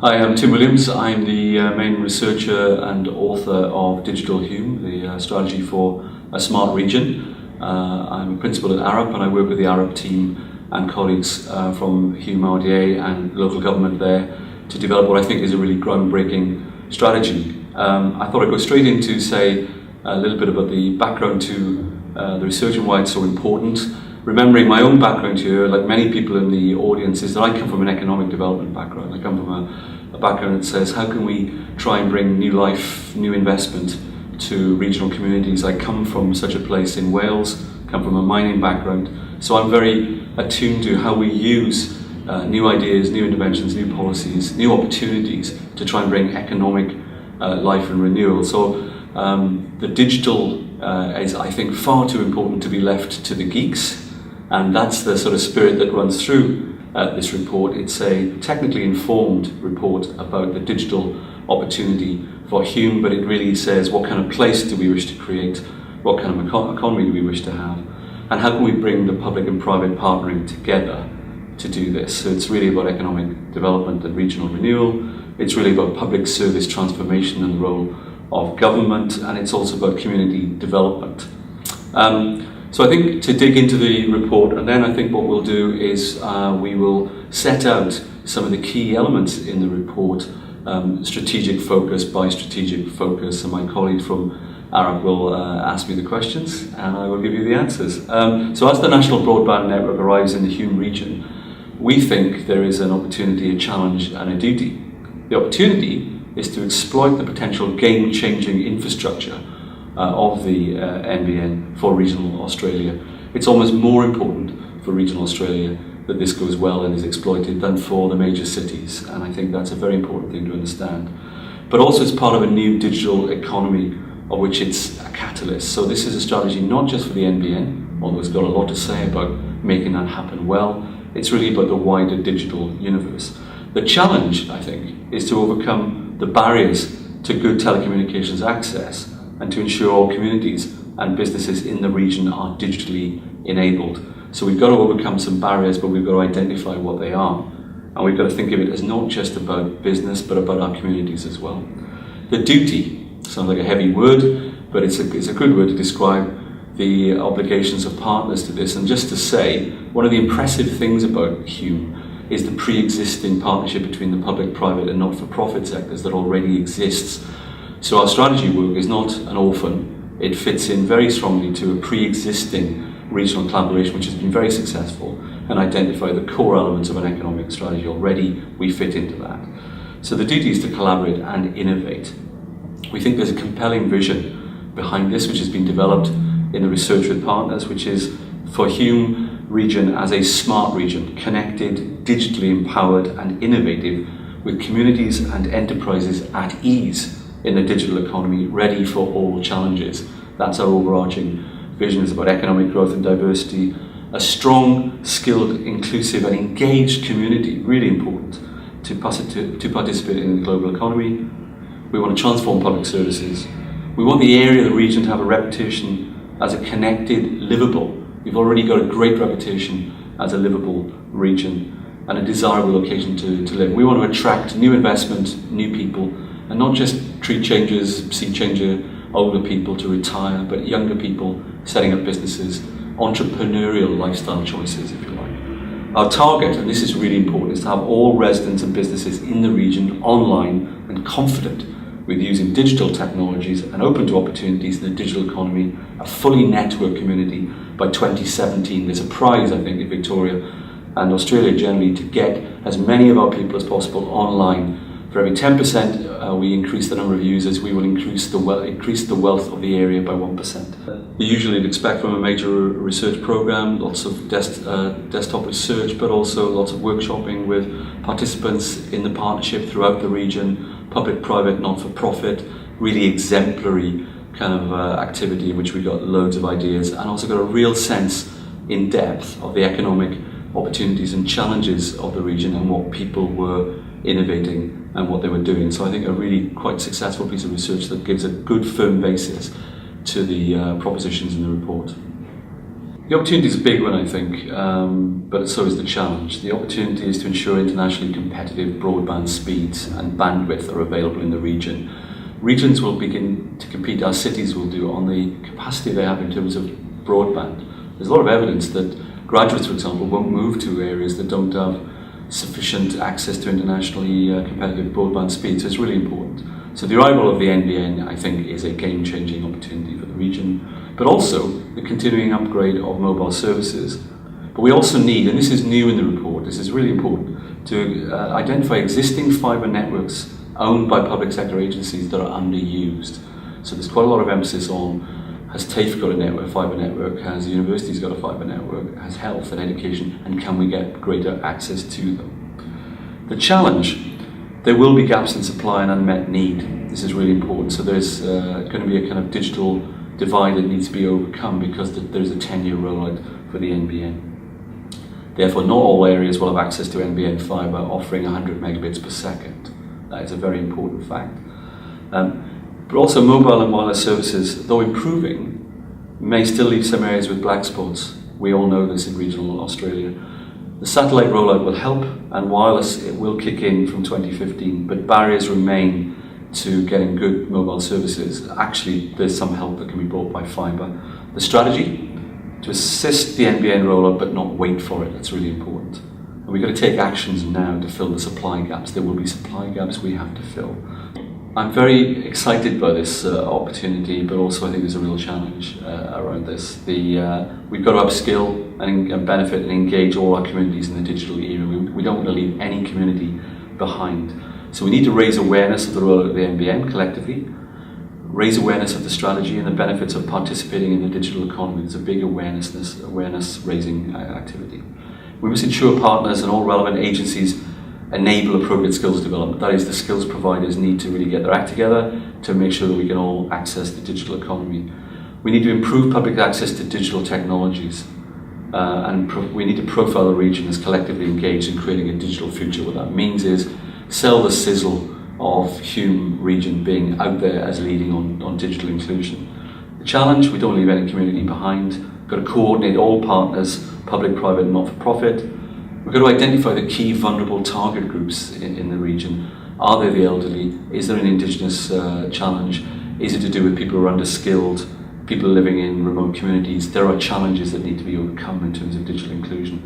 Hi, I'm Tim Williams. I'm the main researcher and author of Digital Hume, the strategy for a smart region. I'm a principal at ARUP and I work with the ARUP team and colleagues from Hume RDA and local government there to develop what I think is a really groundbreaking strategy. I thought I'd go straight into say a little bit about the background to the research and why it's so important. Remembering my own background here, like many people in the audience, is that I come from an economic development background. I come from a background that says, how can we try and bring new life, new investment to regional communities? I come from such a place in Wales, come from a mining background, so I'm very attuned to how we use new ideas, new interventions, new policies, new opportunities to try and bring economic life and renewal. So the digital is, I think, far too important to be left to the geeks. And that's the sort of spirit that runs through this report. It's a technically informed report about the digital opportunity for Hume, but it really says what kind of place do we wish to create, what kind of economy do we wish to have, and how can we bring the public and private partnering together to do this. So it's really about economic development and regional renewal. It's really about public service transformation and the role of government, and it's also about community development. So I think to dig into the report, and then I think what we'll do is we will set out some of the key elements in the report, strategic focus by strategic focus, and my colleague from ARUP will ask me the questions and I will give you the answers. So as the national broadband network arrives in the Hume region, we think there is an opportunity, a challenge and a duty. The opportunity is to exploit the potential game-changing infrastructure of the NBN for regional Australia. It's almost more important for regional Australia that this goes well and is exploited than for the major cities, and I think that's a very important thing to understand. But also it's part of a new digital economy of which it's a catalyst. So this is a strategy not just for the NBN, although it's got a lot to say about making that happen well. It's really about the wider digital universe. The challenge, I think, is to overcome the barriers to good telecommunications access and to ensure all communities and businesses in the region are digitally enabled. So we've got to overcome some barriers, but we've got to identify what they are. And we've got to think of it as not just about business, but about our communities as well. The duty sounds like a heavy word, but it's a good word to describe the obligations of partners to this. And just to say, one of the impressive things about Hume is the pre-existing partnership between the public, private and not-for-profit sectors that already exists. So our strategy work is not an orphan. It fits in very strongly to a pre-existing regional collaboration which has been very successful and identify the core elements of an economic strategy. Already we fit into that. So the duty is to collaborate and innovate. We think there's a compelling vision behind this which has been developed in the research with partners, which is for Hume region as a smart region, connected, digitally empowered and innovative, with communities and enterprises at ease in the digital economy, ready for all challenges. That's our overarching vision. Is about economic growth and diversity, a strong, skilled, inclusive and engaged community, really important to participate in the global economy. We want to transform public services. We want the area of the region to have a reputation as a connected, livable. We've already got a great reputation as a livable region and a desirable location to live. We want to attract new investment, new people, and not just treat changers, see changer, older people to retire, but younger people setting up businesses, entrepreneurial lifestyle choices, if you like. Our target, and this is really important, is to have all residents and businesses in the region online and confident with using digital technologies and open to opportunities in the digital economy, a fully networked community by 2017. There's a prize, I think, in Victoria and Australia generally to get as many of our people as possible online. For every 10% we increase the number of users, we will increase the wealth of the area by 1%. Usually you'd expect from a major research program, lots of desktop research, but also lots of workshopping with participants in the partnership throughout the region, public, private, not-for-profit, really exemplary kind of activity in which we got loads of ideas and also got a real sense in depth of the economic opportunities and challenges of the region and what people were innovating and what they were doing. So I think a really quite successful piece of research that gives a good firm basis to the propositions in the report. The opportunity is a big one, I think, but so is the challenge. The opportunity is to ensure internationally competitive broadband speeds and bandwidth are available in the region. Regions will begin to compete, as cities will do, on the capacity they have in terms of broadband. There's a lot of evidence that graduates, for example, won't move to areas that don't have sufficient access to internationally competitive broadband speeds. So it's really important. So the arrival of the NBN, I think, is a game-changing opportunity for the region, but also the continuing upgrade of mobile services. But we also need, and this is new in the report, this is really important, to identify existing fibre networks owned by public sector agencies that are underused. So there's quite a lot of emphasis on, has TAFE got a fibre network, has universities got a fibre network, has health and education, and can we get greater access to them? The challenge, there will be gaps in supply and unmet need. This is really important. So there's going to be a kind of digital divide that needs to be overcome because there's a 10-year rollout for the NBN. Therefore, not all areas will have access to NBN fibre offering 100 megabits per second. That is a very important fact. But also mobile and wireless services, though improving, may still leave some areas with black spots. We all know this in regional Australia. The satellite rollout will help, and wireless, it will kick in from 2015, but barriers remain to getting good mobile services. Actually, there's some help that can be brought by fibre. The strategy, to assist the NBN rollout but not wait for it, that's really important. And we've got to take actions now to fill the supply gaps. There will be supply gaps we have to fill. I'm very excited by this opportunity, but also I think there's a real challenge around this. We've got to upskill and benefit and engage all our communities in the digital era. We don't want to leave any community behind. So we need to raise awareness of the role of the NBN collectively, raise awareness of the strategy and the benefits of participating in the digital economy. There's a big awareness raising activity. We must ensure partners and all relevant agencies enable appropriate skills development. That is, the skills providers need to really get their act together to make sure that we can all access the digital economy. We need to improve public access to digital technologies, and we need to profile the region as collectively engaged in creating a digital future. What that means is sell the sizzle of Hume region being out there as leading on digital inclusion. The challenge, we don't leave any community behind. We've got to coordinate all partners, public, private, and not-for-profit. We've got to identify the key vulnerable target groups in the region. Are they the elderly? Is there an Indigenous challenge? Is it to do with people who are underskilled, people living in remote communities? There are challenges that need to be overcome in terms of digital inclusion.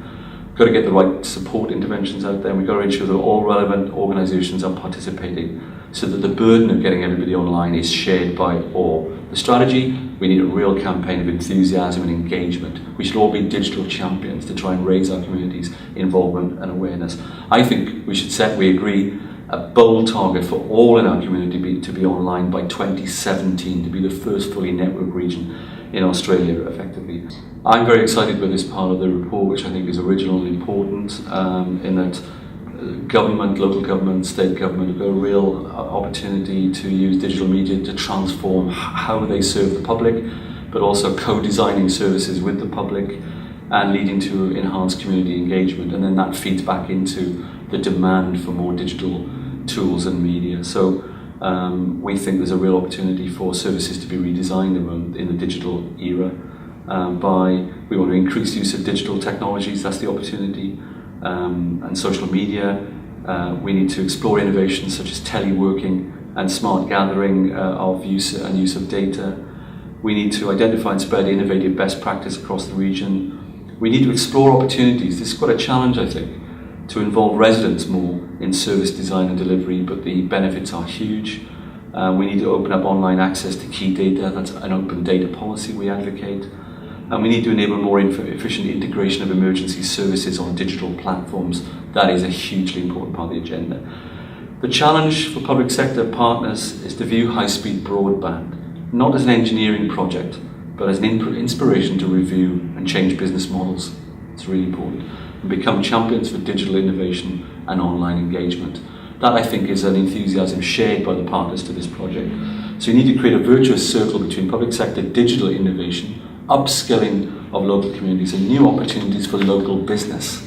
We've got to get the right support interventions out there, and we've got to ensure that all relevant organisations are participating so that the burden of getting everybody online is shared by all. The strategy, we need a real campaign of enthusiasm and engagement. We should all be digital champions to try and raise our community's involvement and awareness. I think we should set, we agree, a bold target for all in our community to be online by 2017, to be the first fully networked region in Australia effectively. I'm very excited by this part of the report, which I think is original and important, in that government, local government, state government have got a real opportunity to use digital media to transform how they serve the public, but also co-designing services with the public and leading to enhanced community engagement. And then that feeds back into the demand for more digital tools and media. So we think there's a real opportunity for services to be redesigned in the digital era. We want to increase use of digital technologies, that's the opportunity. And social media. We need to explore innovations such as teleworking and smart gathering of use of data. We need to identify and spread innovative best practice across the region. We need to explore opportunities. This is quite a challenge, I think, to involve residents more in service design and delivery, but the benefits are huge. We need to open up online access to key data. That's an open data policy we advocate. And we need to enable more efficient integration of emergency services on digital platforms. That is a hugely important part of the agenda. The challenge for public sector partners is to view high-speed broadband, not as an engineering project, but as an inspiration to review and change business models. It's really important. And become champions for digital innovation and online engagement. That, I think, is an enthusiasm shared by the partners to this project. So you need to create a virtuous circle between public sector digital innovation, upskilling of local communities and new opportunities for local business.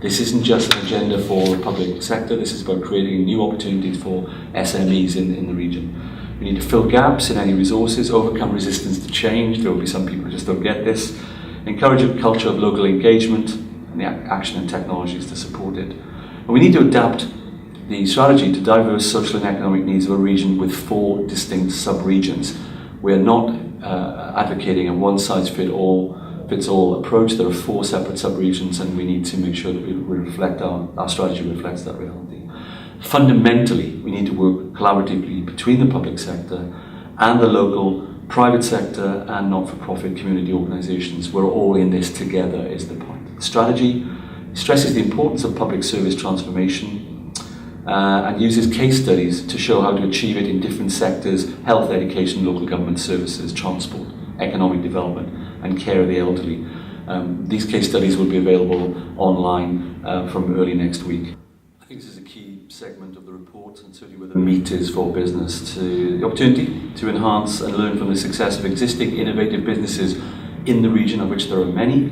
This isn't just an agenda for the public sector, this is about creating new opportunities for SMEs in the region. We need to fill gaps in any resources, overcome resistance to change. There will be some people who just don't get this. encourage a culture of local engagement and the action and technologies to support it. And we need to adapt the strategy to diverse social and economic needs of a region with 4 distinct sub-regions. We're not advocating a one-size-fits-all approach. There are 4 separate sub-regions, and we need to make sure that we reflect our strategy reflects that reality. Fundamentally, we need to work collaboratively between the public sector and the local private sector and not-for-profit community organisations. We're all in this together is the point. The strategy stresses the importance of public service transformation and uses case studies to show how to achieve it in different sectors: health, education, local government services, transport, economic development and care of the elderly. These case studies will be available online from early next week. I think this is a key segment of the report, and certainly where the meat is for business, to the opportunity to enhance and learn from the success of existing innovative businesses in the region, of which there are many,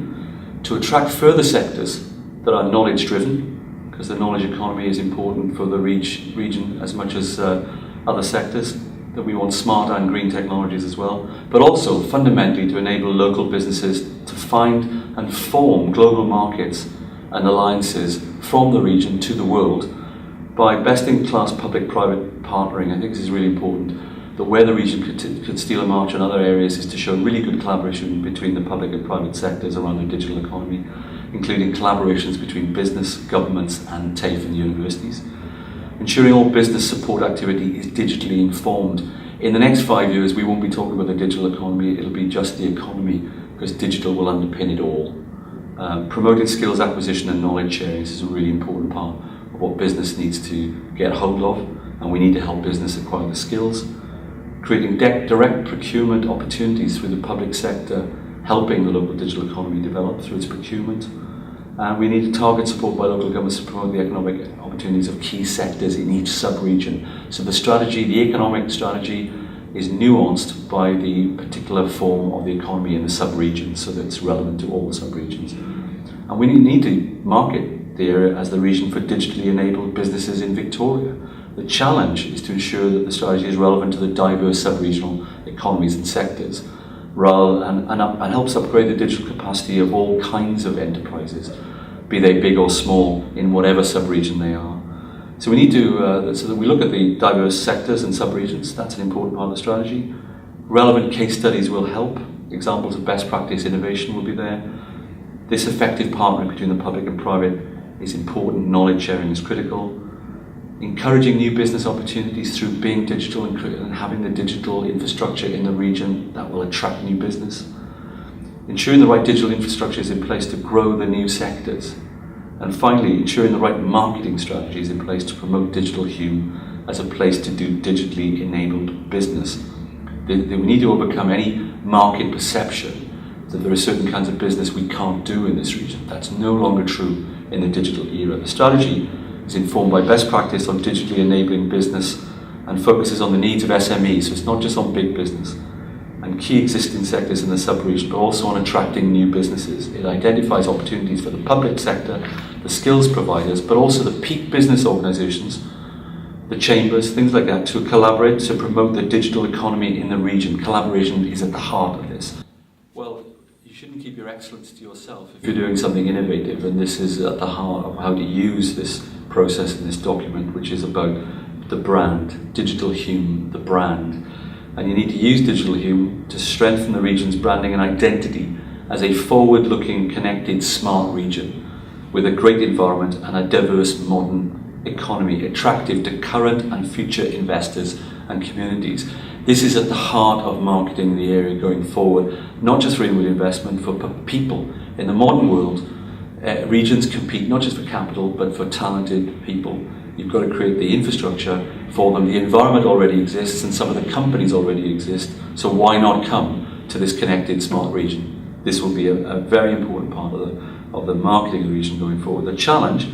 to attract further sectors that are knowledge driven, because the knowledge economy is important for the region as much as other sectors, that we want smarter and green technologies as well, but also fundamentally to enable local businesses to find and form global markets and alliances from the region to the world by best-in-class public-private partnering. I think this is really important, that where the region could steal a march in other areas is to show really good collaboration between the public and private sectors around the digital economy, including collaborations between business, governments and TAFE and universities. Ensuring all business support activity is digitally informed. In the next 5 years, we won't be talking about the digital economy, it'll be just the economy, because digital will underpin it all. Promoting skills acquisition and knowledge sharing is a really important part of what business needs to get hold of, and we need to help business acquire the skills. Creating direct procurement opportunities through the public sector, helping the local digital economy develop through its procurement. And we need to target support by local governments to promote the economic opportunities of key sectors in each sub-region. So the strategy, the economic strategy, is nuanced by the particular form of the economy in the sub-region, so that it's relevant to all the sub-regions. And we need to market the area as the region for digitally enabled businesses in Victoria. The challenge is to ensure that the strategy is relevant to the diverse sub-regional economies and sectors, and helps upgrade the digital capacity of all kinds of enterprises, be they big or small, in whatever sub-region they are. So we need to, so that we look at the diverse sectors and sub-regions. That's an important part of the strategy. Relevant case studies will help. Examples of best practice innovation will be there. This effective partnering between the public and private is important. Knowledge sharing is critical. Encouraging new business opportunities through being digital and having the digital infrastructure in the region that will attract new business. Ensuring the right digital infrastructure is in place to grow the new sectors. And finally, ensuring the right marketing strategy is in place to promote Digital Hume as a place to do digitally enabled business. We need to overcome any market perception that there are certain kinds of business we can't do in this region. That's no longer true in the digital era. The strategy is informed by best practice on digitally enabling business and focuses on the needs of SMEs, so it's not just on big business and key existing sectors in the sub-region, but also on attracting new businesses. It identifies opportunities for the public sector, the skills providers, but also the peak business organisations, the chambers, things like that, to collaborate to promote the digital economy in the region. Collaboration is at the heart of this. Well, you shouldn't keep your excellence to yourself if you're doing something innovative, and this is at the heart of how to use this process in this document, which is about the brand, Digital Hume, the brand. And you need to use Digital Hume to strengthen the region's branding and identity as a forward-looking, connected, smart region with a great environment and a diverse, modern economy, attractive to current and future investors and communities. This is at the heart of marketing the area going forward, not just for inward investment, for people. In the modern world, regions compete not just for capital, but for talented people. You've got to create the infrastructure for them. The environment already exists and some of the companies already exist, so why not come to this connected smart region? This will be a very important part of the marketing of the region going forward. The challenge,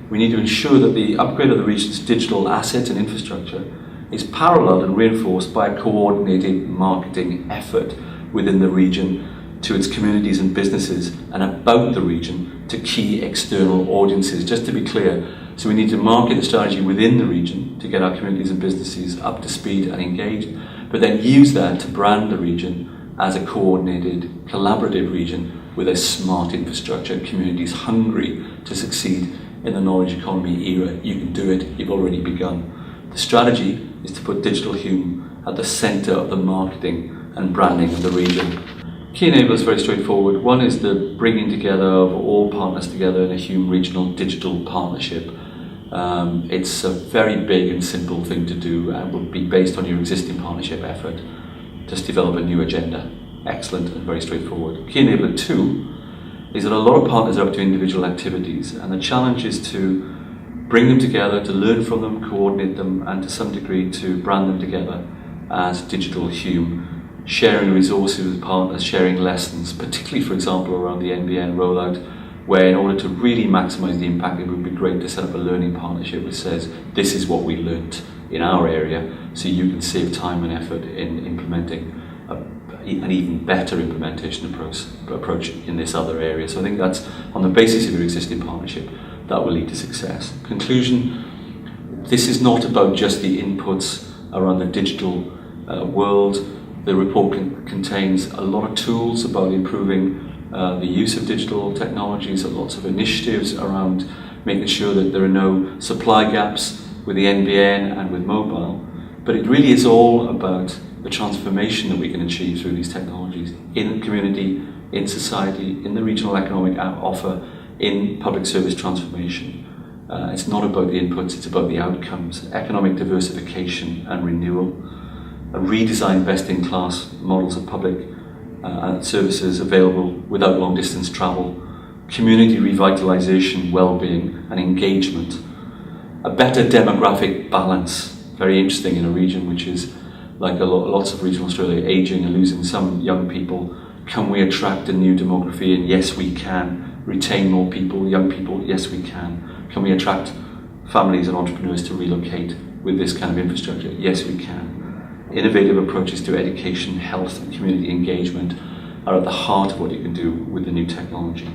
we need to ensure that the upgrade of the region's digital assets and infrastructure is paralleled and reinforced by a coordinated marketing effort within the region to its communities and businesses and about the region to key external audiences. Just to be clear, so we need to market the strategy within the region to get our communities and businesses up to speed and engaged, but then use that to brand the region as a coordinated, collaborative region with a smart infrastructure, communities hungry to succeed in the knowledge economy era. You can do it, you've already begun. The strategy is to put Digital Hume at the centre of the marketing and branding of the region. Key enablers are very straightforward. One is the bringing together of all partners together in a Hume regional digital partnership. It's a very big and simple thing to do and would be based on your existing partnership effort. Just develop a new agenda. Excellent and very straightforward. Key enabler 2 is that a lot of partners are up to individual activities, and the challenge is to bring them together, to learn from them, coordinate them, and to some degree to brand them together as Digital Hume, sharing resources with partners, sharing lessons, particularly, for example, around the NBN rollout, where in order to really maximise the impact, it would be great to set up a learning partnership which says, this is what we learnt in our area, so you can save time and effort in implementing an even better implementation approach in this other area. So I think that's on the basis of your existing partnership that will lead to success. Conclusion, this is not about just the inputs around the digital world. The report contains a lot of tools about improving the use of digital technologies, and lots of initiatives around making sure that there are no supply gaps with the NBN and with mobile. But it really is all about the transformation that we can achieve through these technologies in the community, in society, in the regional economic offer, in public service transformation. It's not about the inputs, it's about the outcomes, economic diversification and renewal, redesign best-in-class models of public services available without long-distance travel, community revitalisation, well-being and engagement, a better demographic balance, very interesting in a region which is, like lots of regional Australia, ageing and losing some young people. Can we attract a new demography? And yes, we can. Retain more people, young people? Yes, we can. Can we attract families and entrepreneurs to relocate with this kind of infrastructure? Yes, we can. Innovative approaches to education, health and community engagement are at the heart of what you can do with the new technology.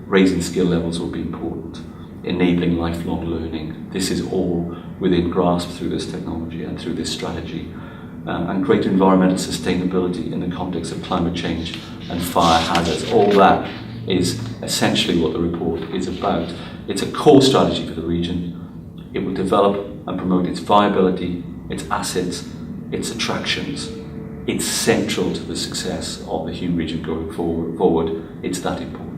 Raising skill levels will be important. Enabling lifelong learning. This is all within grasp through this technology and through this strategy. And greater environmental sustainability in the context of climate change and fire hazards. All that is essentially what the report is about. It's a core strategy for the region. It will develop and promote its viability, its assets, its attractions. It's central to the success of the Hume region going forward. It's that important.